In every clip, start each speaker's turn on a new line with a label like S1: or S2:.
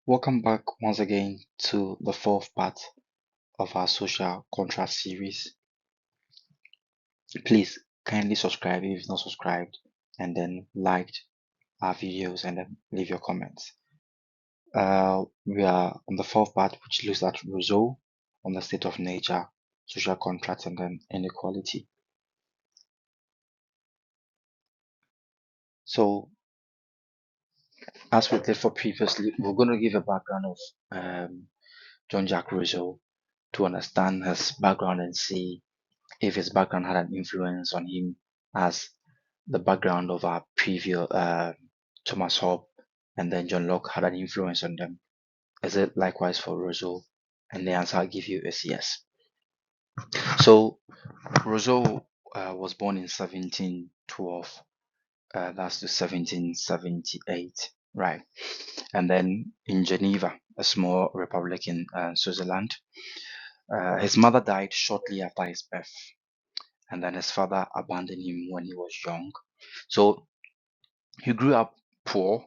S1: Welcome back once again to the fourth part of our social contract series. Please kindly subscribe if you've not subscribed, and then liked our videos, and then leave your comments. We are on the fourth part, which looks at Rousseau on the state of nature, social contracts, and then inequality. So, as we did for previously, we're going to give a background of Jean-Jacques Rousseau to understand his background and see if his background had an influence on him as the background of our previous Thomas Hobbes and then John Locke had an influence on them. Is it likewise for Rousseau? And the answer I'll give you is yes. So Rousseau was born in 1712. That's to 1778, right? And then in Geneva, a small republic in Switzerland. His mother died shortly after his birth, and then his father abandoned him when he was young. So he grew up poor,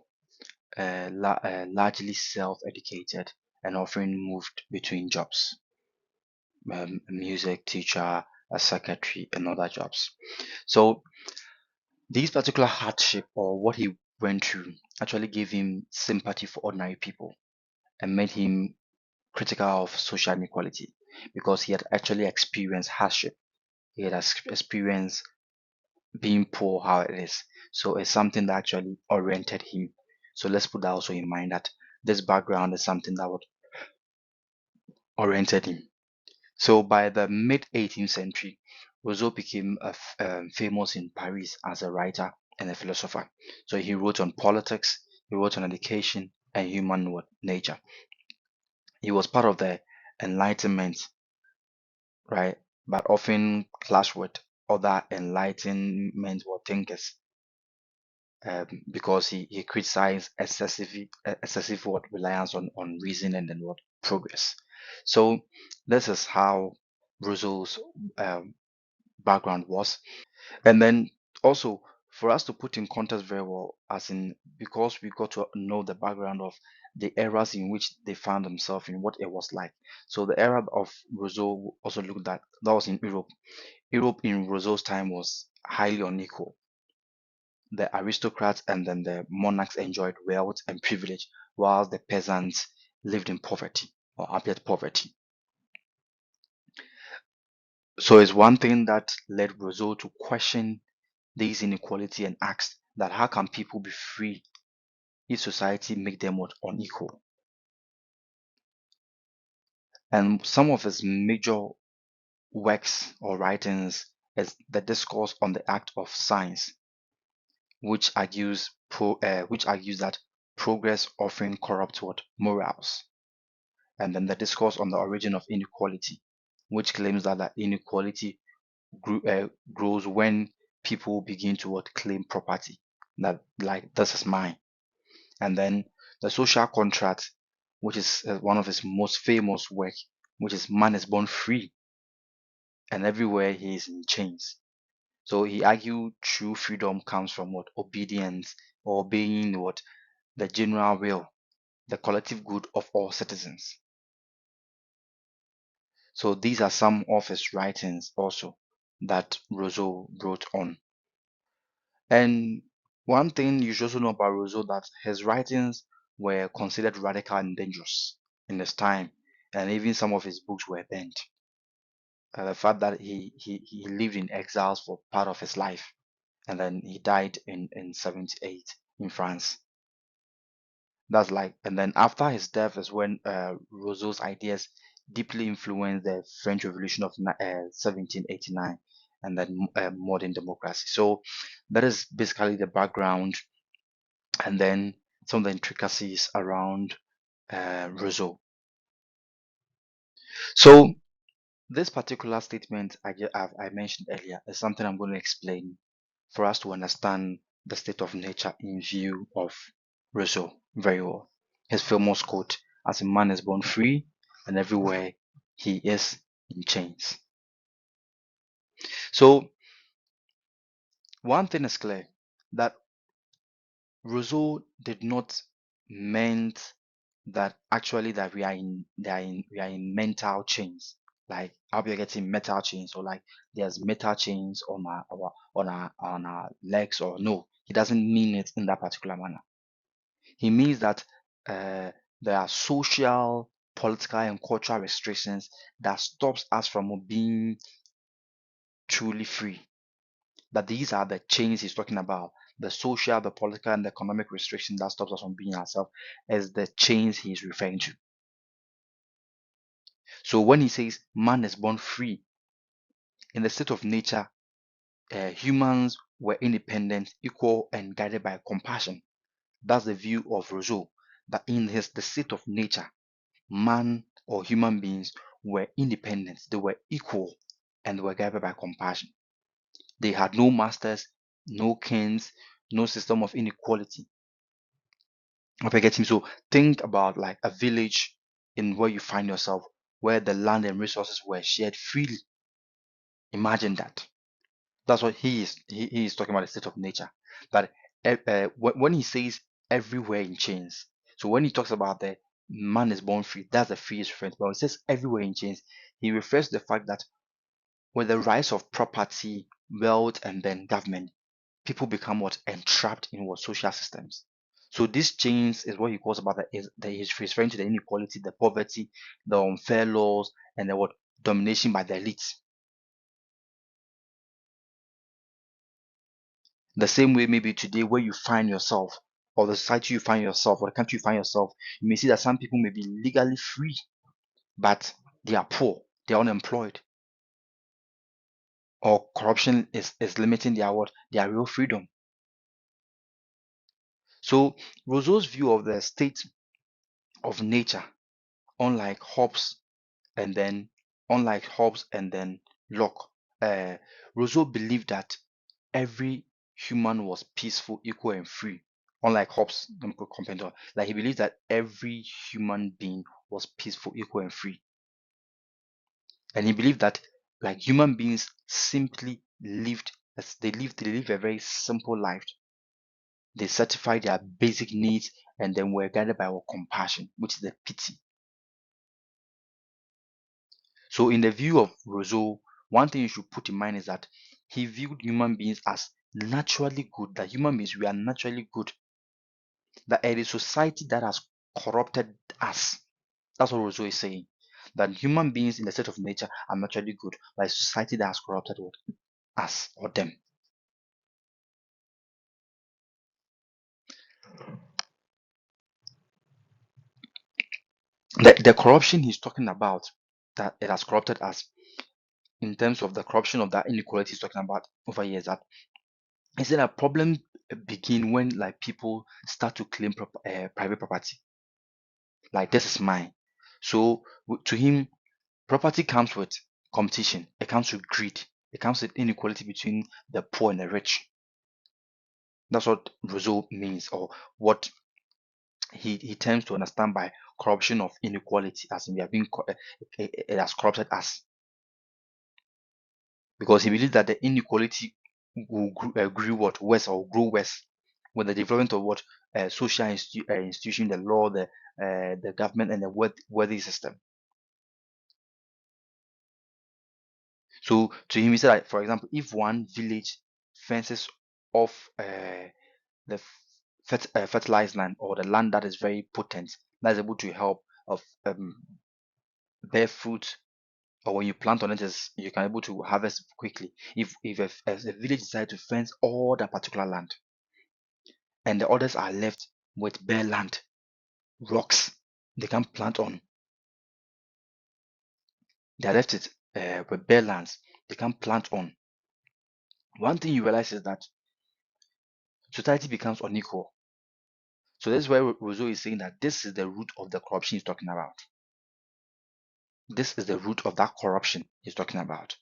S1: largely self-educated, and often moved between jobs, music teacher, a secretary, and other jobs. So these particular hardship or what he went through actually gave him sympathy for ordinary people and made him critical of social inequality because he had actually experienced hardship. He had experienced being poor, how it is. So it's something that actually oriented him. So let's put that also in mind that this background is something that would oriented him. So by the mid 18th century, Rousseau became famous in Paris as a writer and a philosopher. So he wrote on politics, he wrote on education and human nature. He was part of the Enlightenment, right? But often clashed with other Enlightenment thinkers because he criticized excessive reliance on reason and then progress. So this is how Rousseau's um, background was, and then also for us to put in context very well, as in because we got to know the background of the eras in which they found themselves in what it was like. So the era of Rousseau also looked at that was in Europe. Europe in Rousseau's time was highly unequal. The aristocrats and then the monarchs enjoyed wealth and privilege, while the peasants lived in poverty or abject poverty. So it's one thing that led Rousseau to question this inequality and ask that how can people be free if society make them unequal? And some of his major works or writings is the discourse on the act of science, which argues that progress often corrupts morals, and then the discourse on the origin of inequality, which claims that inequality grows when people begin to claim property, that like this is mine. And then the social contract, which is one of his most famous work, which is man is born free and everywhere he is in chains. So he argued true freedom comes from obedience or obeying the general will, the collective good of all citizens. So these are some of his writings also that Rousseau wrote on. And one thing you should also know about Rousseau that his writings were considered radical and dangerous in his time, and even some of his books were banned. The fact that he lived in exiles for part of his life, and then he died in 78 in France. That's like, and then after his death is when Rousseau's ideas deeply influenced the French Revolution of 1789 and then modern democracy. So that is basically the background and then some of the intricacies around Rousseau. So this particular statement I mentioned earlier is something I'm going to explain for us to understand the state of nature in view of Rousseau very well. His famous quote, as a man is born free and everywhere he is in chains. So one thing is clear, that Rousseau did not meant that actually that we are in mental chains. Like how we are getting metal chains, or like there's metal chains on on our legs, or no, he doesn't mean it in that particular manner. He means that uh, there are social, political, and cultural restrictions that stops us from being truly free. That these are the chains he's talking about. The social, the political, and the economic restrictions that stops us from being ourselves as the chains he's referring to. So when he says man is born free, in the state of nature, humans were independent, equal, and guided by compassion. That's the view of Rousseau. That in the state of nature, man or human beings were independent, they were equal, and they were guided by compassion. They had no masters, no kings, no system of inequality. If I get him, so think about like a village in where you find yourself, where the land and resources were shared freely. Imagine that. That's what he is talking about, the state of nature. That when he says everywhere in chains, so when he talks about the man is born free, that's the freest reference. But when he says everywhere in chains, he refers to the fact that with the rise of property, wealth, and then government, people become what entrapped in what social systems. So these chains is what he calls about he's referring to the inequality, the poverty, the unfair laws, and the what domination by the elites. The same way maybe today where you find yourself, or the society you find yourself, or the country you find yourself, you may see that some people may be legally free, but they are poor, they are unemployed, or corruption is limiting their what their real freedom. So Rousseau's view of the state of nature, unlike Hobbes and then unlike Hobbes and then Locke, uh, Rousseau believed that every human was peaceful, equal, and free. Unlike Hobbes, compared to, like he believes that every human being was peaceful, equal, and free, and he believed that like human beings simply lived as they lived a very simple life. They satisfied their basic needs and then were guided by our compassion, which is the pity. So, in the view of Rousseau, one thing you should put in mind is that he viewed human beings as naturally good, that human beings we are naturally good, that it is society that has corrupted us. That's what Rousseau is saying. That human beings in the state of nature are naturally good, but it's society that has corrupted us or them. The corruption he's talking about, that it has corrupted us, in terms of the corruption of that inequality he's talking about over years, that he said a problem begin when like people start to claim private property. Like this is mine. So to him, property comes with competition. It comes with greed. It comes with inequality between the poor and the rich. That's what Rousseau means, or what he tends to understand by corruption of inequality, as in we have been it has corrupted us, because he believes that the inequality will grew what worse, or grow worse, with the development of what social institution, the law, the government, and the worthy system. So to him, he said that, for example, if one village fences off the fertilized land, or the land that is very potent, that is able to help of bear fruit, or when you plant on it, is you can able to harvest quickly. If a village decide to fence all that particular land, and the others are left with bare land, rocks they can plant on, they are left it with bare lands they can plant on. One thing you realize is that society becomes unequal. So this is where Rousseau is saying that this is the root of the corruption he's talking about. This is the root of that corruption he's talking about.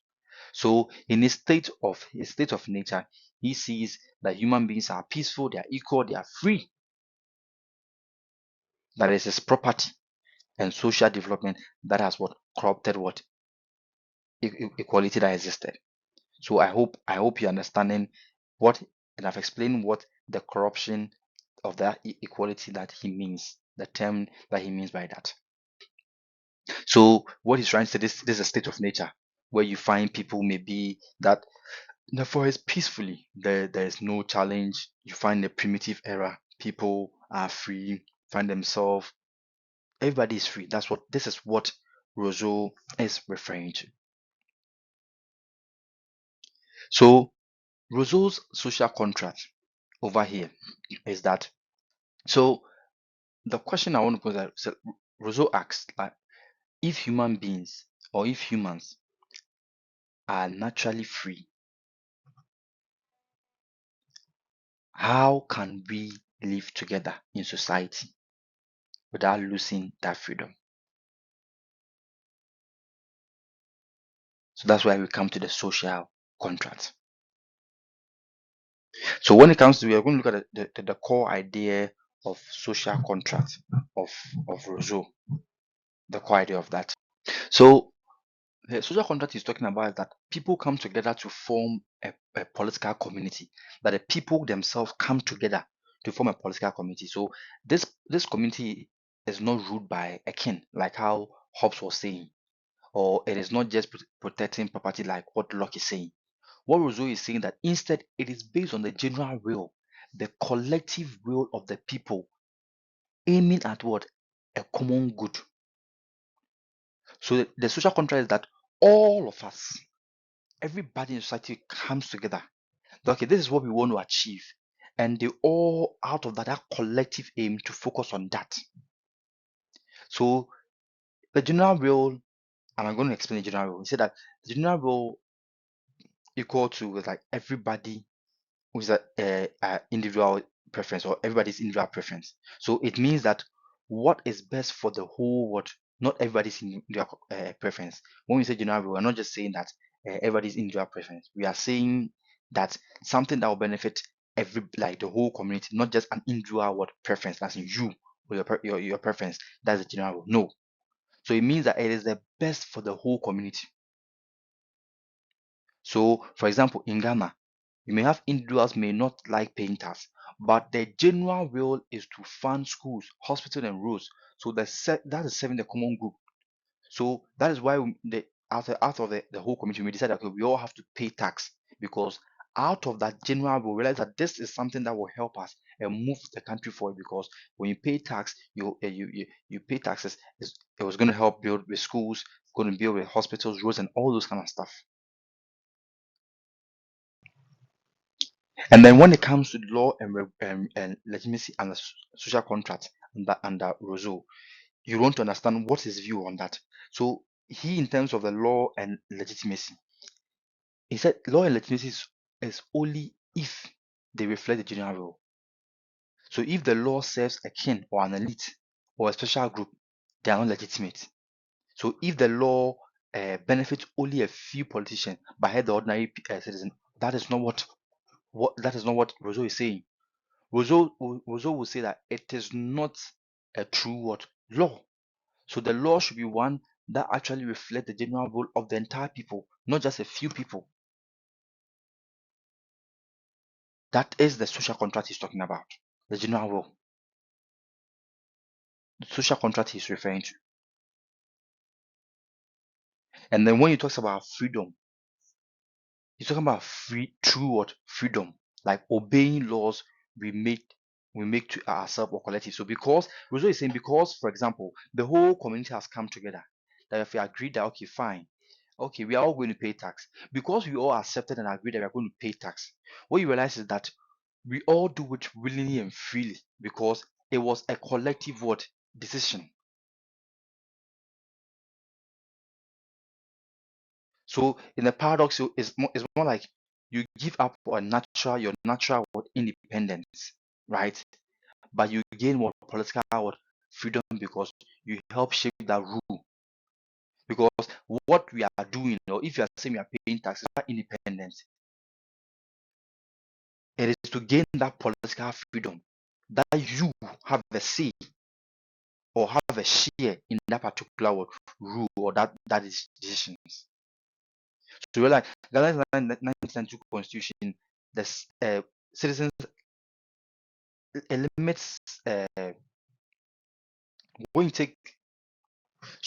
S1: So in his state of nature, he sees that human beings are peaceful, they are equal, they are free. That is his property and social development that has what corrupted what equality that existed. So I hope you're understanding what, and I've explained what the corruption of that equality that he means, the term that he means by that. So what he's trying to say, this is a state of nature where you find people maybe that in the forest peacefully. There is no challenge. You find the primitive era. People are free, find themselves. Everybody is free. This is what Rousseau is referring to. So Rousseau's social contract over here is that. So the question I want to pose is, so Rousseau asks, like, if human beings or if humans are naturally free, how can we live together in society without losing that freedom? So that's why we come to the social contract. So when it comes to, we are going to look at the core idea of social contract of Rousseau, the core idea of that. So the social contract is talking about is that people come together to form a political community, that the people themselves come together to form a political community. So this community is not ruled by a king, like how Hobbes was saying, or it is not just protecting property like what Locke is saying. What Rousseau is saying that instead it is based on the general will, the collective will of the people, aiming at what? A common good. So the social contract is that all of us, everybody in society comes together. Okay, this is what we want to achieve. And they all out of that collective aim to focus on that. So the general will, and I'm going to explain the general will. He said that the general will equal to like everybody with a individual preference or everybody's individual preference. So it means that what is best for the whole world, not everybody's individual preference. When we say general, we're not just saying that everybody's individual preference. We are saying that something that will benefit like the whole community, not just an individual what preference. That's in you or your preference. That's the general. No. So it means that it is the best for the whole community. So, for example, in Ghana, you may have individuals may not like paying tax, but the general will is to fund schools, hospitals, and roads. So that is serving the common good. So that is why out of the whole community, we decided, okay, we all have to pay tax, because out of that general we realize that this is something that will help us and move the country forward. Because when you pay tax, you pay taxes, it was going to help build with schools, going to build with hospitals, roads, and all those kind of stuff. And then when it comes to the law and legitimacy and the social contract under Rousseau, you want to understand what his view on that. So he, in terms of the law and legitimacy, he said law and legitimacy is only if they reflect the general rule. So if the law serves a king or an elite or a special group, they are not legitimate. So if the law benefits only a few politicians but hurt the ordinary citizen, that is not what Rousseau is saying. Rousseau will say that it is not a true what law. So the law should be one that actually reflects the general rule of the entire people, not just a few people. That is the social contract he's talking about, the general rule. The social contract he's referring to. And then when he talks about freedom, he's talking about free true what freedom, like obeying laws we make we make to ourselves or collective. So because Rousseau is saying, because for example, the whole community has come together, that if we agree that okay, fine, okay, we are all going to pay tax, because we all accepted and agreed that we are going to pay tax. What you realize is that we all do it willingly and freely because it was a collective what decision. So in the paradox, it's more like you give up your natural what independence, right? But you gain what political what freedom, because you help shape that rule. Because what we are doing, or if you are saying we are paying taxes, not independence, it is to gain that political freedom, that you have a say or have a share in that particular what rule or that is decisions. So we're like Ghana's 1992 constitution, the citizens, it limits when you take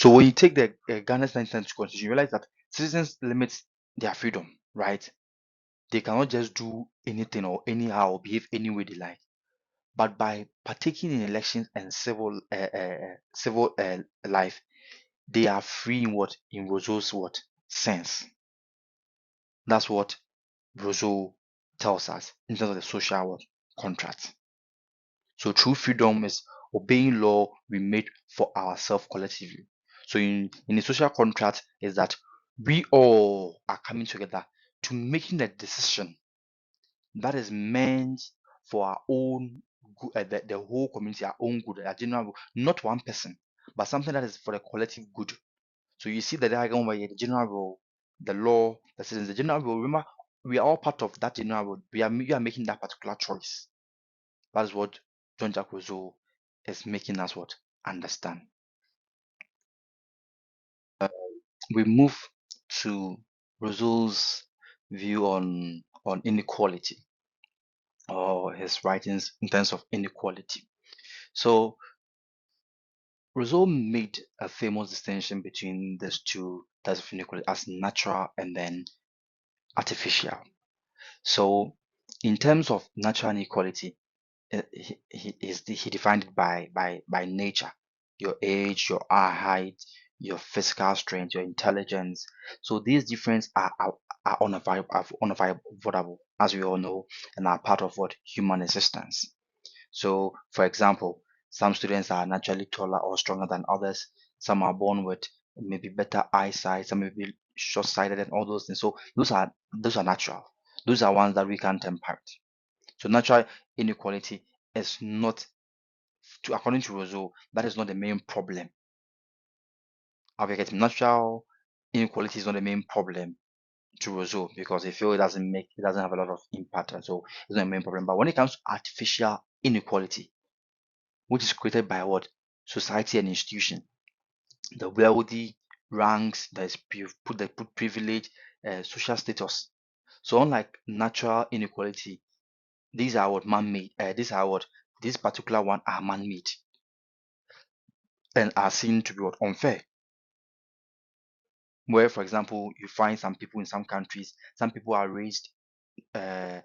S1: when you take the Ghana's 19th constitution, you realize that citizens limit their freedom, right? They cannot just do anything or anyhow or behave any way they like. But by partaking in elections and civil life, they are free in what in Rousseau's what sense. That's what Rousseau tells us in terms of the social what, contract. So true freedom is obeying law we made for ourselves collectively. So in the social contract is that we all are coming together to making a decision that is meant for our own good, the whole community, our own good, our general good, not one person, but something that is for the collective good. So you see the diagram where the general rule, the law, the citizens, the general rule. Remember, we are all part of that general rule. We are making that particular choice. That is what Jean-Jacques Rousseau is making us what understand. Uh, we move to Rousseau's view on inequality or his writings in terms of inequality. So Rousseau made a famous distinction between these two types of inequality as natural and then artificial. So in terms of natural inequality, he defined it by nature, your age, your eye height, your physical strength, your intelligence. So these differences are unavoidable, as we all know, and are part of what human existence. So, for example, some students are naturally taller or stronger than others. Some are born with maybe better eyesight. Some may be short-sighted and all those things. So those are natural. Those are ones that we can't impact. So natural inequality is not, according to Rousseau, that is not the main problem. Okay, getting natural inequality is not the main problem to Rousseau because they feel it doesn't have a lot of impact, and so it's not the main problem. But when it comes to artificial inequality, which is created by what society and institution, the wealthy ranks that is put privilege, social status. So unlike natural inequality, these are what man-made. These are what this particular one are man-made and are seen to be what unfair. Where, for example, you find some people in some countries, some people are raised uh,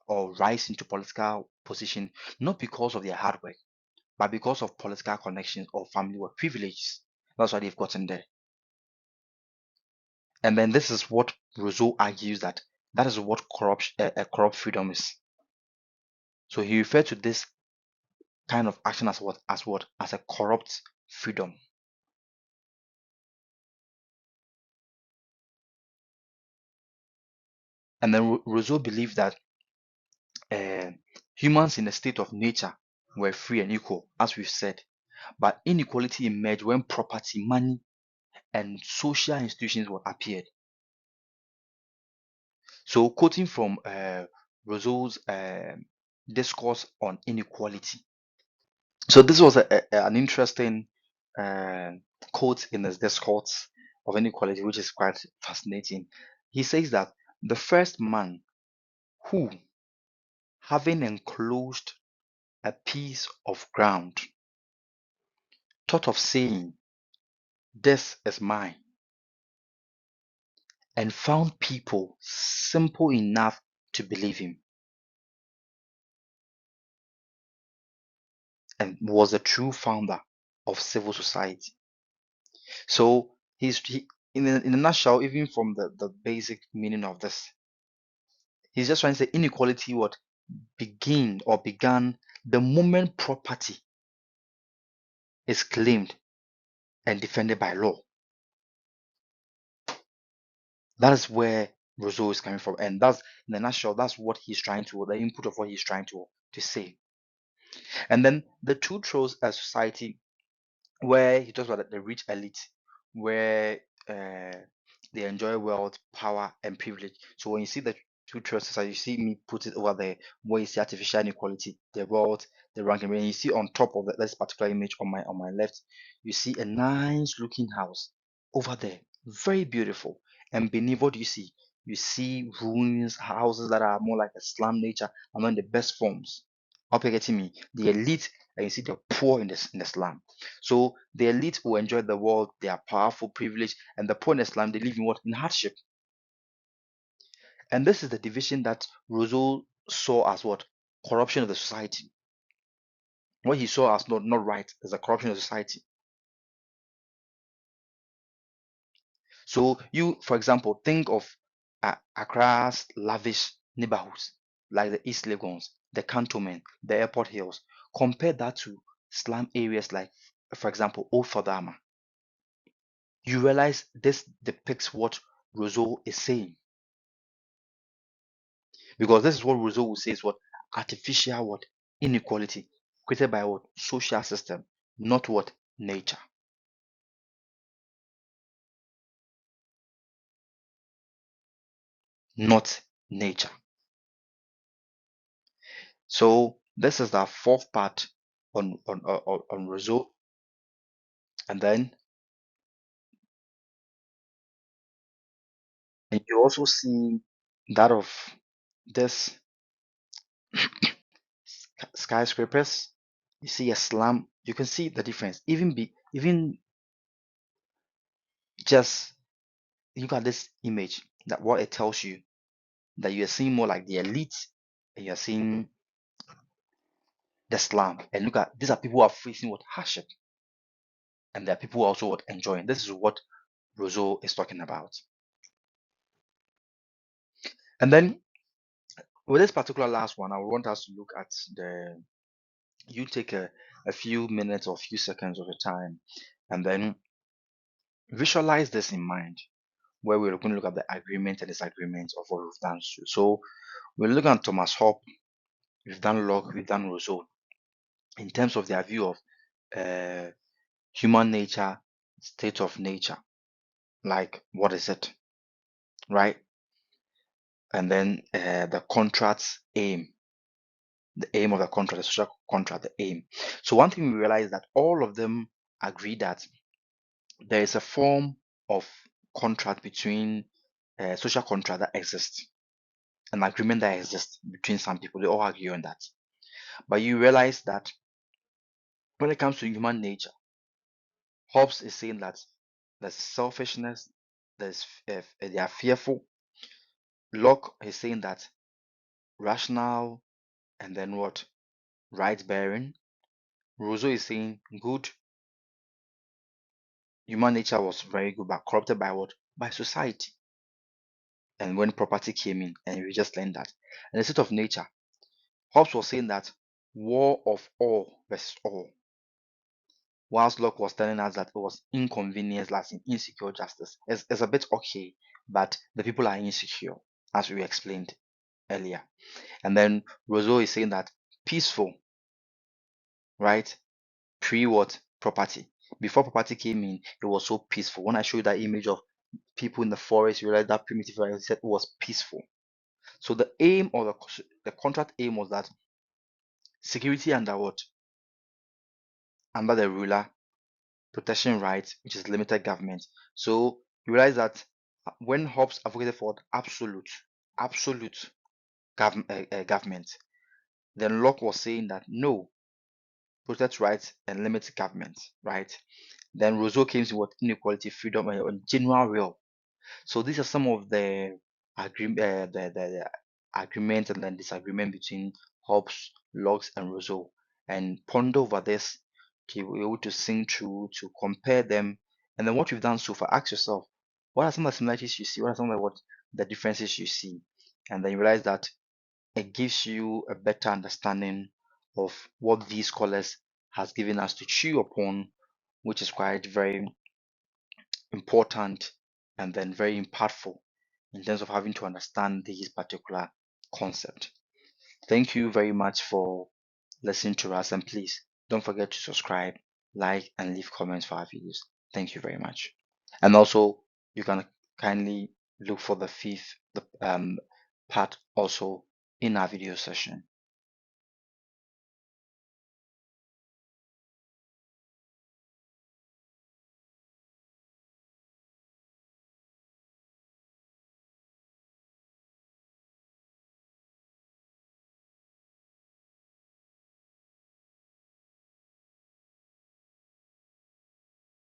S1: or rise into political position not because of their hard work, but because of political connections or family or privileges. That's why they've gotten there. And then this is what Rousseau argues that is what corrupt freedom is. So he referred to this kind of action as what as a corrupt freedom. And then Rousseau believed that uh, humans in a state of nature were free and equal, as we've said, but inequality emerged when property, money, and social institutions were appeared. So, quoting from Rousseau's discourse on inequality. So, this was an interesting uh, quote in his discourse of inequality, which is quite fascinating. He says that the first man who, having enclosed a piece of ground, thought of saying, "This is mine," and found people simple enough to believe him, and was the true founder of civil society. So in a nutshell, even from the basic meaning of this, he's just trying to say inequality what began the moment property is claimed and defended by law. That is where Rousseau is coming from, and that's in a nutshell. That's what he's trying to, the input of what he's trying to say. And then the two throws a society where he talks about the rich elite, where uh, they enjoy wealth, power, and privilege. So when you see the two trusts, as you see me put it over there, where you see artificial inequality, the wealth, the ranking, and you see on top of this particular image on my left, you see a nice looking house over there, very beautiful. And beneath, what do you see? You see ruins, houses that are more like a slum nature, among the best forms. Hope you're getting me. The elite and you see the poor in the slum. So the elite will enjoy the world, they are powerful, privileged, and the poor in the slum, they live in what? In hardship. And this is the division that Rousseau saw as what? Corruption of the society. What he saw as not right is a corruption of society. So you, for example, think of Accra's lavish neighborhoods like the East Lagons, the Cantonment, the Airport Hills. Compare that to slum areas like, for example, Old Fodama. You realize this depicts what Rousseau is saying, because this is what Rousseau will say is what artificial what inequality created by what social system, not what nature, not nature. So this is the fourth part on Rousseau, and then and you also see that of this skyscrapers. You see a slum. You can see the difference. Even just look at this image. That what it tells you, that you are seeing more like the elite, and you are seeing the slum. And look at these are people who are facing what hardship, and there are people who are also what enjoying. This is what Rousseau is talking about. And then with this particular last one, I want us to look at the. You take a few minutes or a few seconds of your time, and then visualize this in mind, where we're going to look at the agreement and disagreement of what we've done. So we're looking at Thomas Hobbes, we've done Locke, we've done Rousseau, in terms of their view of uh, human nature, state of nature, like what is it, right? And then the contract's aim, the aim of the contract, the social contract, the aim. So one thing we realize that all of them agree that there is a form of contract between social contract that exists, an agreement that exists between some people. They all agree on that. But you realize that when it comes to human nature, Hobbes is saying that there's selfishness, they are fearful. Locke is saying that rational, and then what? Right bearing. Rousseau is saying good. Human nature was very good, but corrupted by what? By society. And when property came in, and we just learned that. And the state of nature, Hobbes was saying that war of all versus all. Whilst Locke was telling us that it was inconvenience, like in insecure justice. It's a bit okay, but the people are insecure, as we explained earlier. And then Rousseau is saying that peaceful, right? Pre what? Property. Before property came in, it was so peaceful. When I show you that image of people in the forest, you realize that primitive life said it was peaceful. So the aim or the contract aim was that security under what? Under the ruler, protection rights, which is limited government. So you realize that when Hobbes advocated for absolute government, then Locke was saying that no, protect rights and limit government, right? Then Rousseau came to what inequality, freedom, and general will. So these are some of the the agreement and then disagreement between Hobbes, Locke, and Rousseau. And ponder over this. Okay, we're able to sing through to compare them. And then what we've done so far, ask yourself, what are some of the similarities you see? What are some of the differences you see? And then you realize that it gives you a better understanding of what these scholars has given us to chew upon, which is quite very important and then very impactful in terms of having to understand this particular concept. Thank you very much for listening to us, and please don't forget to subscribe, like, and leave comments for our videos. Thank you very much. And also, you can kindly look for the fifth part also in our video session.